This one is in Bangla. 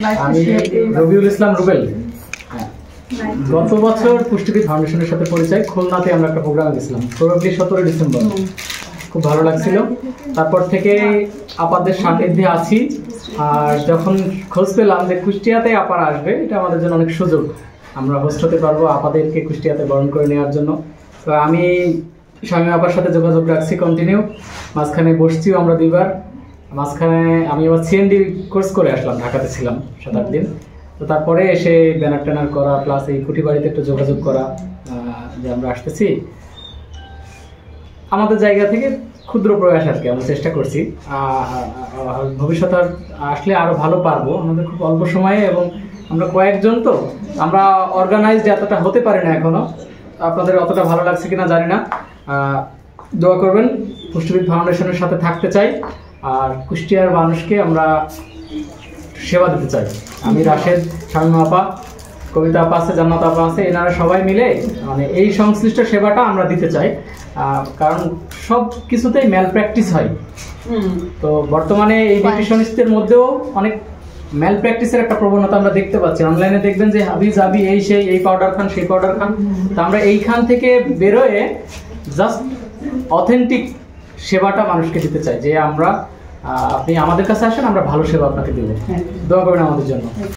আমি রবিউল ইসলাম রুবেল। গত বছর পুষ্টিবিদ ফাউন্ডেশনের সাথে পরিচয়, খুলনাতে আমরা একটা প্রোগ্রামে গেছিলাম, প্রবাবলি 17 ডিসেম্বর। খুব ভালো লাগছিল। তারপর থেকে আপাদের সান্নিধ্যে আছি। আর যখন খোঁজ পেলাম যে কুষ্টিয়াতে আপার আসবে, এটা আমাদের জন্য অনেক সুযোগ, আমরা হোস্ট হতে পারবো আপাদেরকে কুষ্টিয়াতে বরণ করে নেওয়ার জন্য। তো আমি স্বামী আপার সাথে যোগাযোগ রাখছি কন্টিনিউ, মাঝখানে বসছিও আমরা 2 বার। মাঝখানে আমি আবার সিএনডি কোর্স করে আসলাম, ঢাকাতে ছিলাম 7-8 দিন। তো তারপরে এসে ব্যানার ট্যানার করা, প্লাস এই কুটি বাড়িতে একটু যোগাযোগ করা যে আমরা আসতেছি, আমাদের জায়গা থেকে ক্ষুদ্র প্রয়াস আর কি আমরা চেষ্টা করছি। ভবিষ্যতে আসলে আরো ভালো পারবো, আমাদের খুব অল্প সময়ে এবং আমরা কয়েকজন, তো আমরা অর্গানাইজড এতটা হতে পারি না এখনো। আপনাদের অতটা ভালো লাগছে কিনা জানি না, দোয়া করবেন। পুষ্টিবিদ ফাউন্ডেশনের সাথে থাকতে চাই, আর কুষ্টিয়ার মানুষকে আমরা সেবা দিতে চাই। আমি রাশেদ, শামীম আপা, কবিতা আপা আছে, জান্নাত আপা আছে, এনারা সবাই মিলে মানে এই সংশ্লিষ্ট সেবাটা আমরা দিতে চাই। কারণ সব কিছুতেই ম্যাল প্র্যাকটিস হয়। তো বর্তমানে এই নিউট্রিশনিস্টদের মধ্যেও অনেক ম্যাল প্র্যাকটিসের একটা প্রবণতা আমরা দেখতে পাচ্ছি। অনলাইনে দেখবেন যে হাবি জাবি এই সেই, এই পাউডার খান, সেই পাউডার খান। তো আমরা এইখান থেকে বেরোয় জাস্ট অথেন্টিক সেবাটা মানুষকে দিতে চাই, যে আমরা আপনি আমাদের কাছে আসেন, আমরা ভালো সেবা আপনাকে দেবো। দোয়া করবেন আমাদের জন্য।